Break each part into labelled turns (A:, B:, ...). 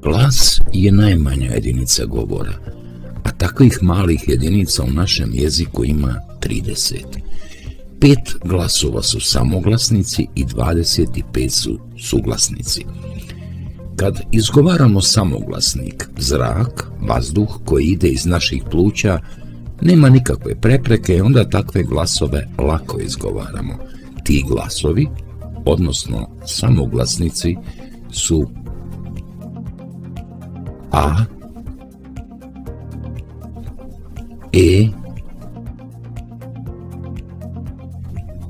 A: Glas je najmanja jedinica govora, a takvih malih jedinica u našem jeziku ima 30. 5 glasova su samoglasnici i 25 su suglasnici. Kad izgovaramo samoglasnik, zrak, vazduh koji ide iz naših pluća, nema nikakve prepreke i onda takve glasove lako izgovaramo. Ti glasovi, odnosno samoglasnici, su A, E,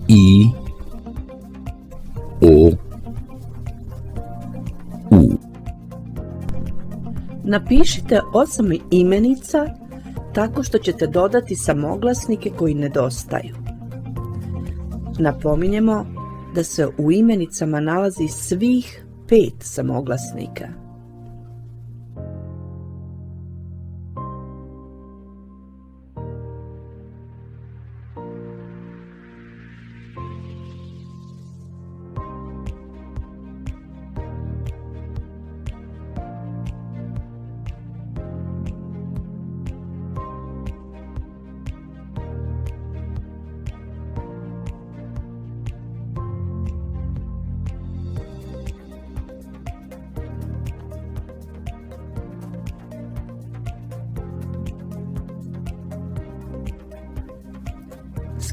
A: I, O, U.
B: Napišite 8 imenica tako što ćete dodati samoglasnike koji nedostaju. Napominjemo da se u imenicama nalazi svih 5 samoglasnika.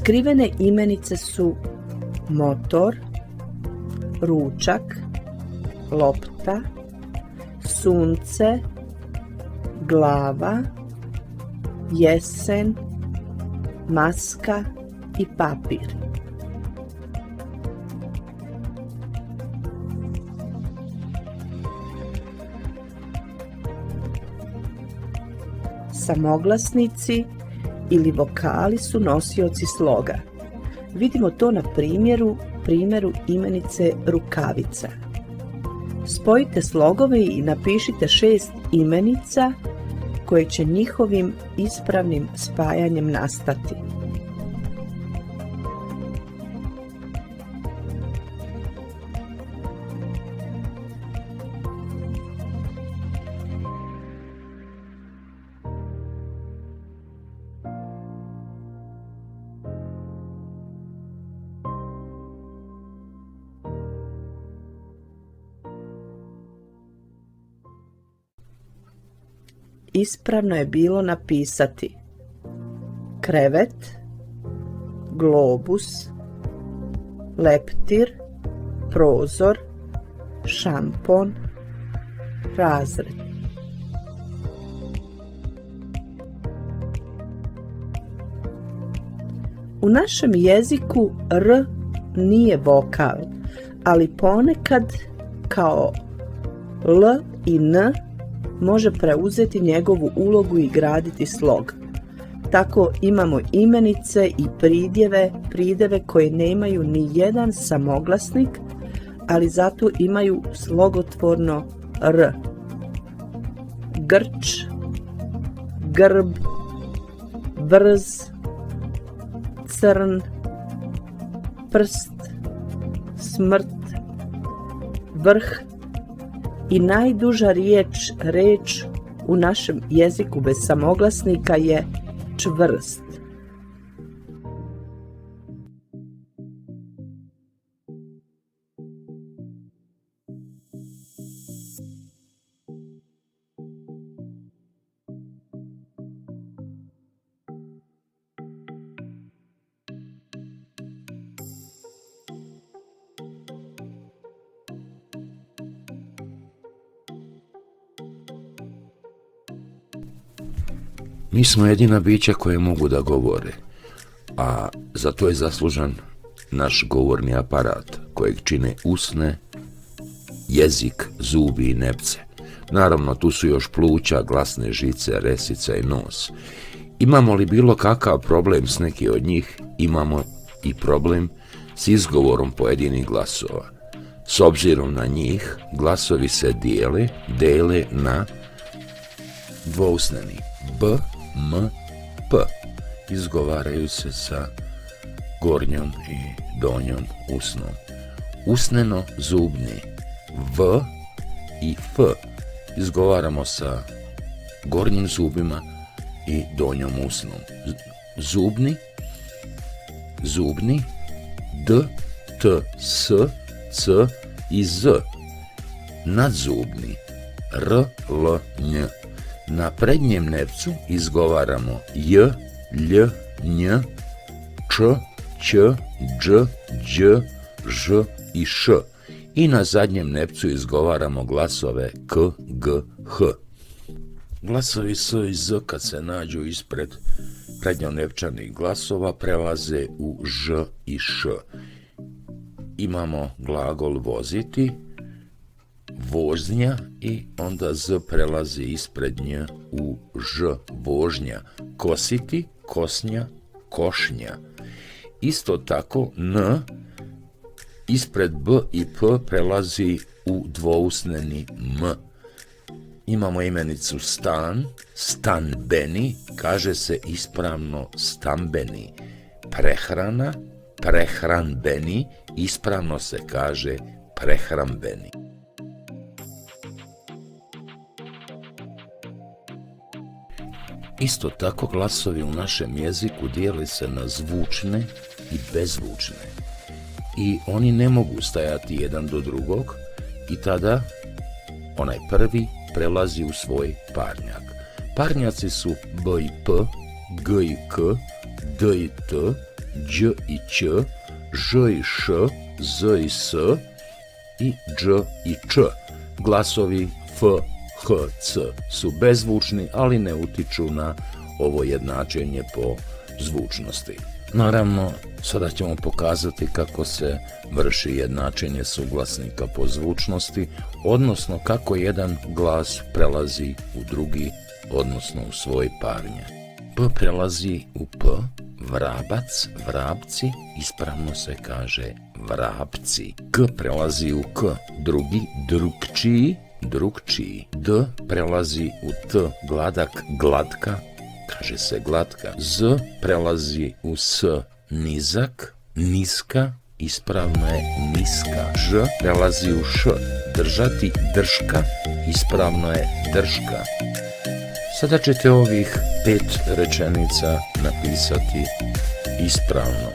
B: Skrivene imenice su motor, ručak, lopta, sunce, glava, jesen, maska i papir. Samoglasnici ili vokali su nosioci sloga. Vidimo to na primjeru imenice rukavica. Spojite slogove i napišite 6 imenica koje će njihovim ispravnim spajanjem nastati. Ispravno je bilo napisati krevet, globus, leptir, prozor, šampon, razred. U našem jeziku R nije vokal, ali ponekad kao L i N može preuzeti njegovu ulogu i graditi slog. Tako imamo imenice i pridjeve koje nemaju ni jedan samoglasnik, ali zato imaju slogotvorno R. Grč, grb, brz, crn, prst, smrt, vrh i najduža reč u našem jeziku bez samoglasnika je čvrst.
A: Mi smo jedina bića koje mogu da govore, a za to je zaslužan naš govorni aparat kojeg čine usne, jezik, zubi i nepce. Naravno, tu su još pluća, glasne žice, resica i nos. Imamo li bilo kakav problem s neki od njih, imamo i problem s izgovorom pojedinih glasova. S obzirom na njih, glasovi se dele na dvousneni B, M, P. Izgovaraju se sa gornjom i donjom usnom. Usneno zubni V i F izgovaramo sa gornjim zubima i donjom usnom. Zubni, zubni, d, t, s, c i z. Nadzubni, r, l, nj. Na prednjem nepcu izgovaramo j, lj, nj, č, ć, dž, đ, ž i š. I na zadnjem nepcu izgovaramo glasove k, g, h. Glasovi s i z kad se nađu ispred prednjonepčanih glasova prelaze u ž i š. Imamo glagol voziti, vožnja i onda z prelazi ispred nj u ž, vožnja. Kositi, kosnja, košnja. Isto tako n ispred b i p prelazi u dvousneni m. Imamo imenicu stan, stanbeni, kaže se ispravno stambeni. Prehrana, prehranbeni, ispravno se kaže prehrambeni. Isto tako glasovi u našem jeziku dijele se na zvučne i bezzvučne. I oni ne mogu stajati jedan do drugog i tada onaj prvi prelazi u svoj parnjak. Parnjaci su b i p, g i k, d i t, đ i ć, ž i š, z i s i dž i č. Glasovi f, h, c su bezzvučni, ali ne utiču na ovo jednačenje po zvučnosti. Naravno, sada ćemo pokazati kako se vrši jednačenje suglasnika po zvučnosti, odnosno kako jedan glas prelazi u drugi, odnosno u svoj parnjak. P prelazi u p, vrabac, vrabci, ispravno se kaže vrapci. K prelazi u k, drugi, drukčiji, drukčiji. D prelazi u t, gladak, glatka, kaže se glatka. Z prelazi u s, nizak, niska, ispravno je niska. Ž prelazi u š, držati, drška, ispravno je drška. Sada ćete ovih 5 rečenica napisati ispravno.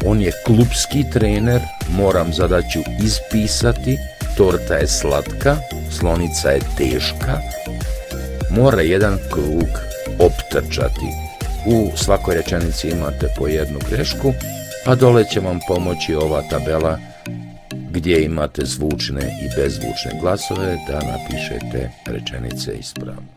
A: On je klupski trener, moram zadaću ispisati, torta je slatka, slonica je teška, mora jedan krug optrčati. U svakoj rečenici imate po jednu grešku, a dole će vam pomoći ova tabela gdje imate zvučne i bezzvučne glasove da napišete rečenice ispravno.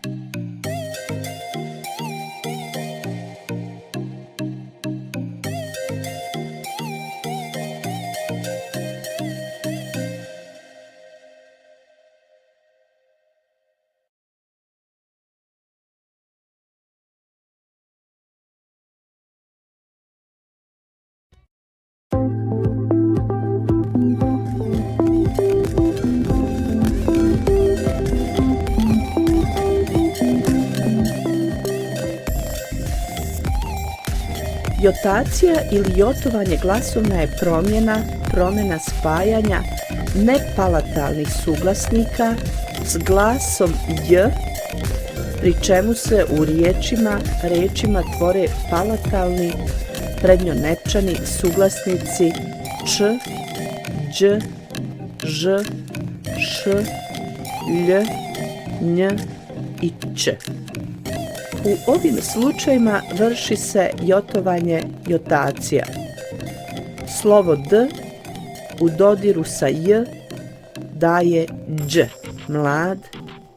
B: Jotacija ili jotovanje glasovna je promjena spajanja nepalatalnih suglasnika s glasom j, pri čemu se u rečima tvore palatalni prednjonepčani suglasnici č, đ, ž, š, lj, nj i č. U ovim slučajima vrši se jotovanje jotacija. Slovo d u dodiru sa j daje đ, mlad,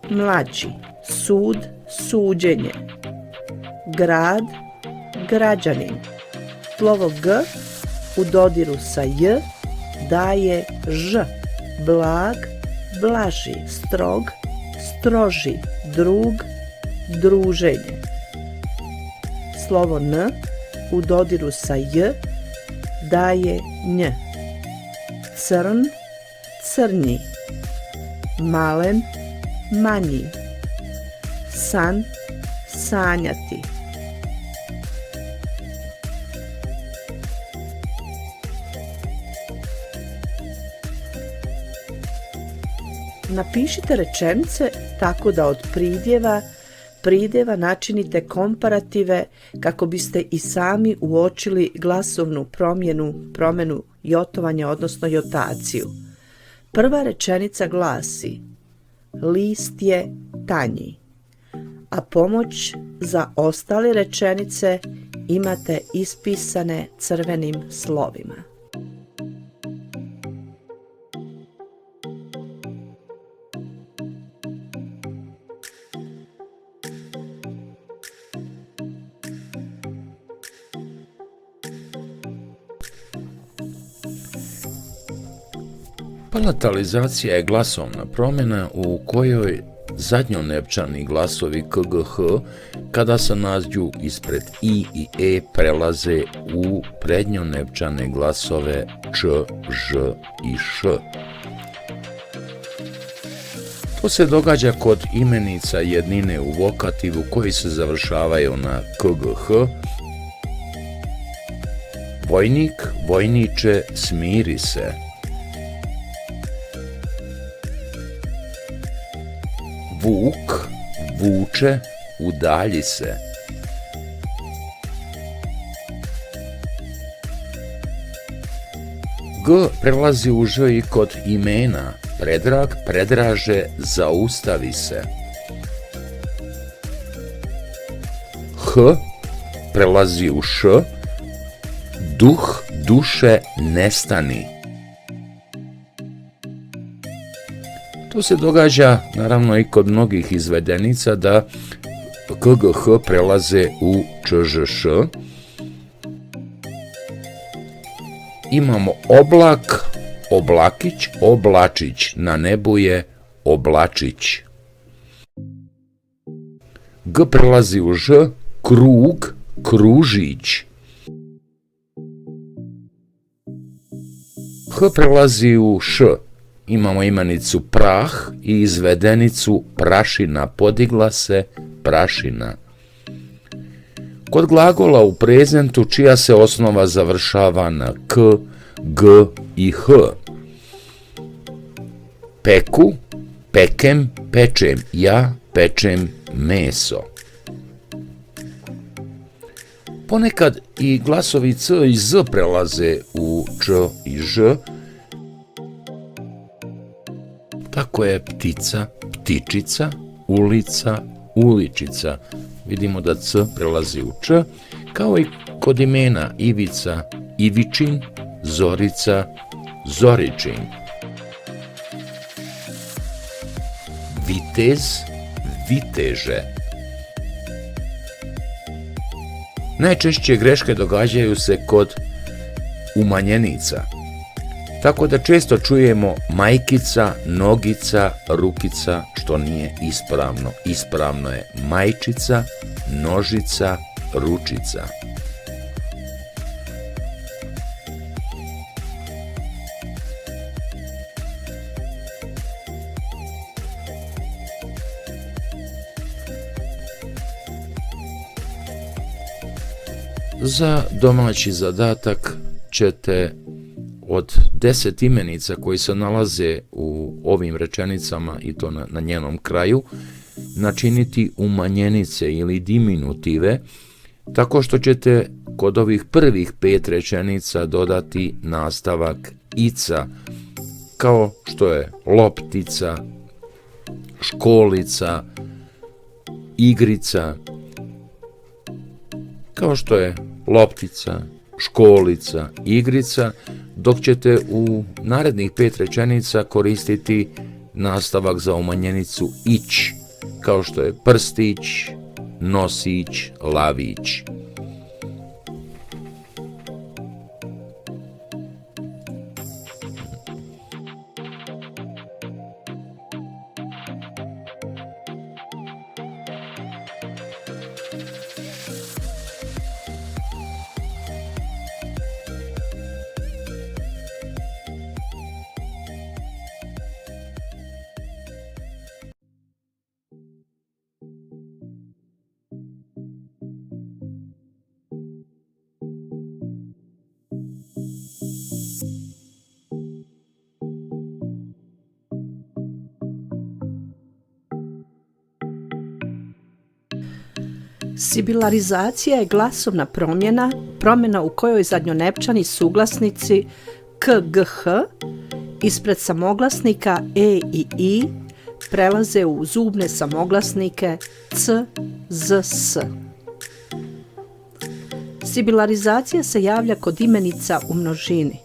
B: mlađi, sud, suđenje, grad, građanin. Slovo g u dodiru sa j daje ž, blag, blaži, strog, stroži, drug, druženje. Slovo n u dodiru sa j daje nj, crn, crnji, malen, manji, san, sanjati. Napišite rečenice tako da od pridjeva načinite komparative kako biste i sami uočili glasovnu promjenu jotovanja, odnosno jotaciju. Prva rečenica glasi: list je tanji, a pomoć za ostale rečenice imate ispisane crvenim slovima.
A: Palatalizacija je glasovna promjena u kojoj zadnjonepčani glasovi KGH, kada se nađu ispred I i E, prelaze u prednjonepčane glasove Č, Ž i Š. To se događa kod imenica jednine u vokativu koji se završavaju na KGH. Vojnik, vojniče, smiri se. Vuk, vuče, udalji se. G prelazi u Ž i kod imena. Predrag, predraže, zaustavi se. H prelazi u Š. Duh, duše, nestani. To se događa naravno i kod mnogih izvedenica da KGH prelaze u ČŽŠ. Imamo oblak, oblakić, oblačić, na nebu je oblačić. G prelazi u Ž, krug, kružić. H prelazi u Š. Imamo imenicu prah i izvedenicu prašina, podigla se prašina. Kod glagola u prezentu čija se osnova završava na k, g i h. Peku, pekem, pečem, ja pečem meso. Ponekad i glasovi c i z prelaze u č i ž. Tako je ptica, ptičica, ulica, uličica. Vidimo da c prelazi u č, kao i kod imena Ivica, Ivičin, Zorica, Zoričin. Vitez, viteže. Najčešće greške događaju se kod umanjenica. Tako da često čujemo majkica, nogica, rukica, što nije ispravno. Ispravno je majčica, nožica, ručica. Za domaći zadatak ćete od 10 imenica koji se nalaze u ovim rečenicama i to na njenom kraju, načiniti umanjenice ili diminutive, tako što ćete kod ovih prvih 5 rečenica dodati nastavak ica, kao što je loptica, školica, igrica, kao što je loptica, školica, igrica, dok ćete u narednih 5 rečenica koristiti nastavak za umanjenicu ić, kao što je prstić, nosić, lavić.
B: Sibilarizacija je glasovna promjena u kojoj zadnjonepčani suglasnici k, g, h ispred samoglasnika e i i prelaze u zubne samoglasnike c, z, s. Sibilarizacija se javlja kod imenica u množini.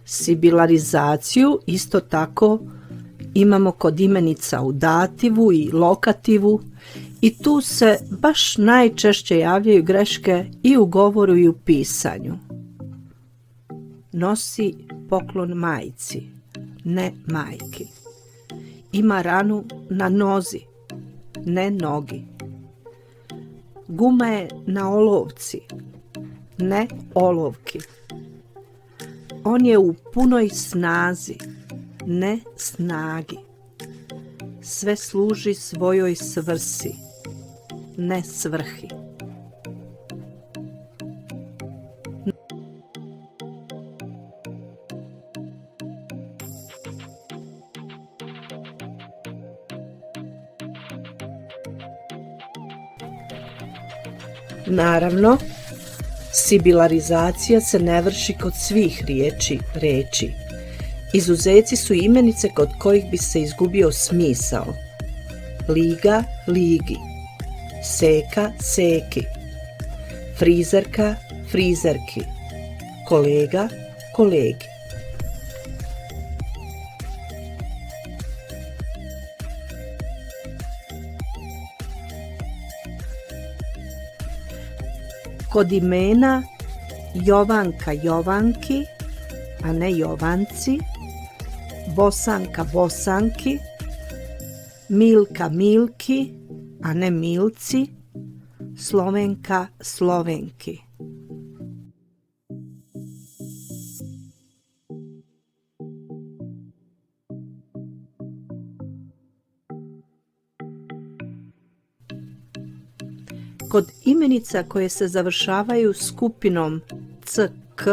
B: Sibilarizaciju isto tako imamo kod imenica u dativu i lokativu i tu se baš najčešće javljaju greške i u govoru i u pisanju. Nosi poklon majci, ne majki. Ima ranu na nozi, ne nogi. Guma je na olovci, ne olovki. On je u punoj snazi, ne snagi. Sve služi svojoj svrsi, ne svrhi. Naravno, sibilarizacija se ne vrši kod svih reči. Izuzeci su imenice kod kojih bi se izgubio smisao. Liga, ligi. Seka, seki. Frizerka, frizerki. Kolega, kolegi. Kod imena Jovanka, Jovanki, a ne Jovanci, Bosanka, Bosanki, Milka, Milki, a ne Milci, Slovenka, Slovenki. Kod imenica koje se završavaju skupinom ck,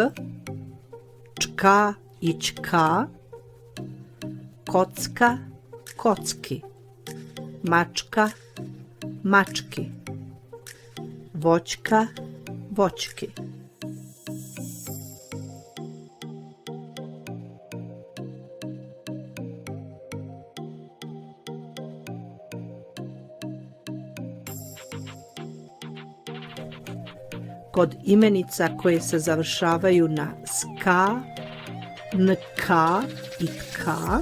B: čka i čka, kocka, kocki, mačka, mački, voćka, voćki. kod imenica koje se završavaju na ska, nka i tka,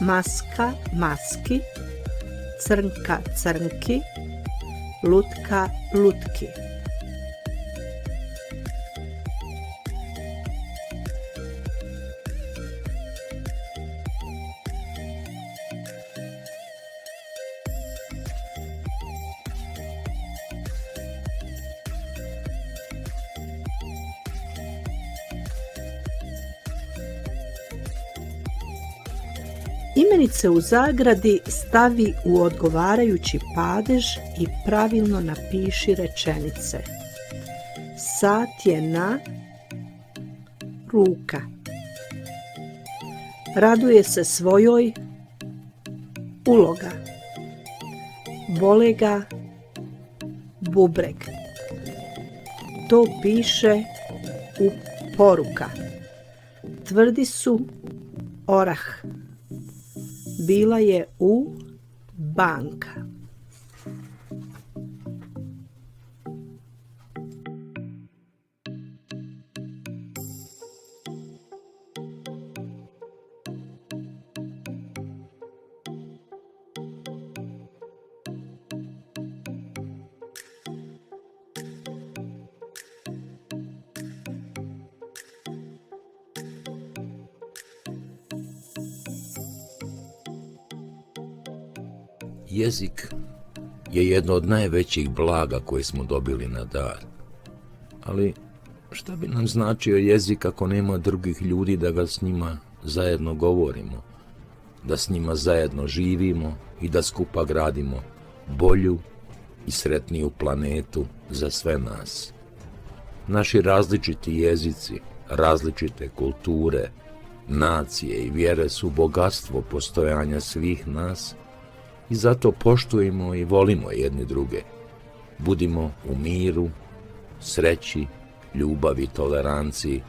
B: maska, maski, crnka, crnki, lutka, lutki. Imenice u zagradi stavi u odgovarajući padež i pravilno napiši rečenice. Sat je na ruka. Raduje se svojoj uloga. Bole ga bubreg. To piše u poruka. Tvrdi su orah. Bila je u banka.
A: Jezik je jedno od najvećih blaga koje smo dobili na dar. Ali šta bi nam značio jezik ako nema drugih ljudi da ga s njima zajedno govorimo, da s njima zajedno živimo i da skupa gradimo bolju i sretniju planetu za sve nas. Naši različiti jezici, različite kulture, nacije i vjere su bogatstvo postojanja svih nas i zato poštujemo i volimo jedni druge. Budimo u miru, sreći, ljubavi, toleranciji,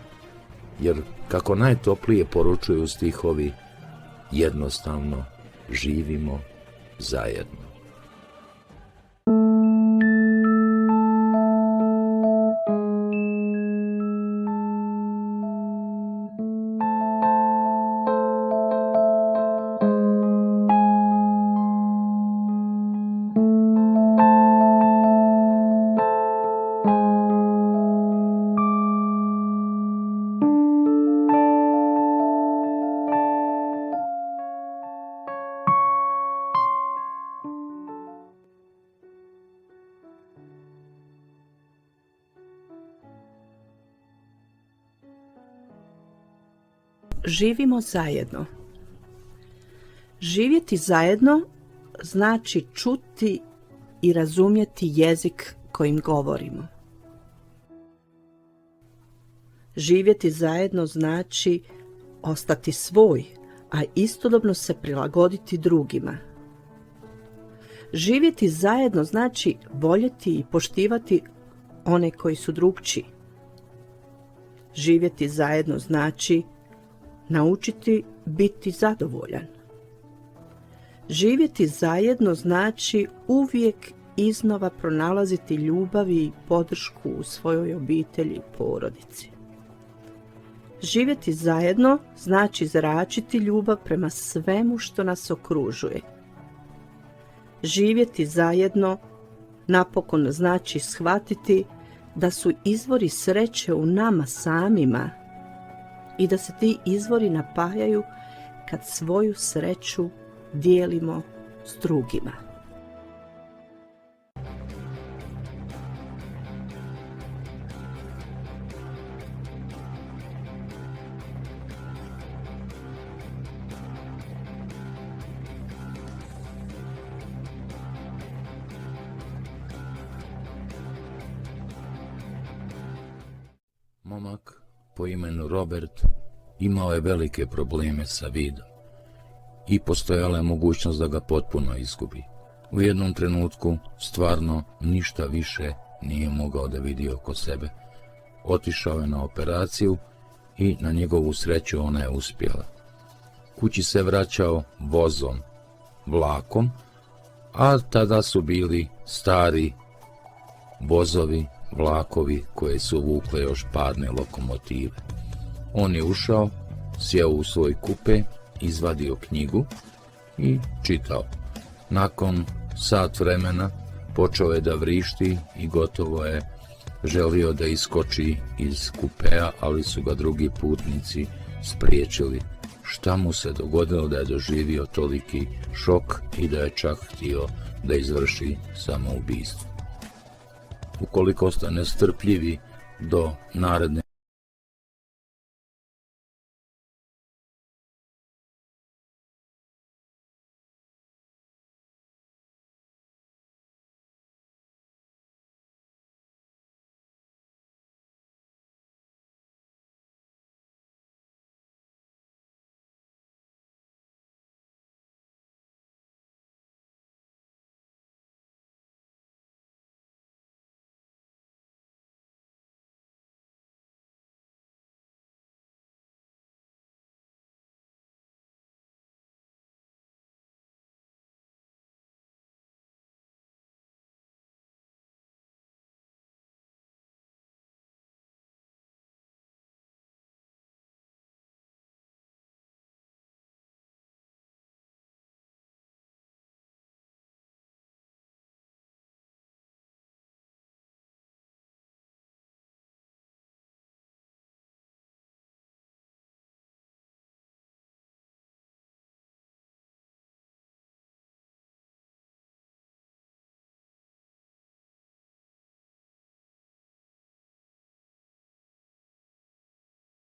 A: jer kako najtoplije poručuju stihovi, jednostavno živimo zajedno.
B: Živimo zajedno. Živjeti zajedno znači čuti i razumjeti jezik kojim govorimo. Živjeti zajedno znači ostati svoj, a istodobno se prilagoditi drugima. Živjeti zajedno znači voljeti i poštivati one koji su drukčiji. Živjeti zajedno znači naučiti biti zadovoljan. Živjeti zajedno znači uvijek iznova pronalaziti ljubav i podršku u svojoj obitelji i porodici. Živjeti zajedno znači zračiti ljubav prema svemu što nas okružuje. Živjeti zajedno napokon znači shvatiti da su izvori sreće u nama samima i da se ti izvori napajaju kad svoju sreću dijelimo s drugima.
A: Momak po imenu Robert imao je velike probleme sa vidom i postojala je mogućnost da ga potpuno izgubi. U jednom trenutku stvarno ništa više nije mogao da vidi oko sebe. Otišao je na operaciju i na njegovu sreću ona je uspjela. Kući se vraćao vozom, vlakom, a tada su bili stari vozovi vlakovi koje su vukle još parne lokomotive. On je ušao, sjeo u svoj kupe, izvadio knjigu i čitao. Nakon sat vremena počeo je da vrišti i gotovo je želio da iskoči iz kupea, ali su ga drugi putnici spriječili. Šta mu se dogodilo da je doživio toliki šok i da je čak htio da izvrši samoubistvo. Ukoliko ste nestrpljivi, do naredne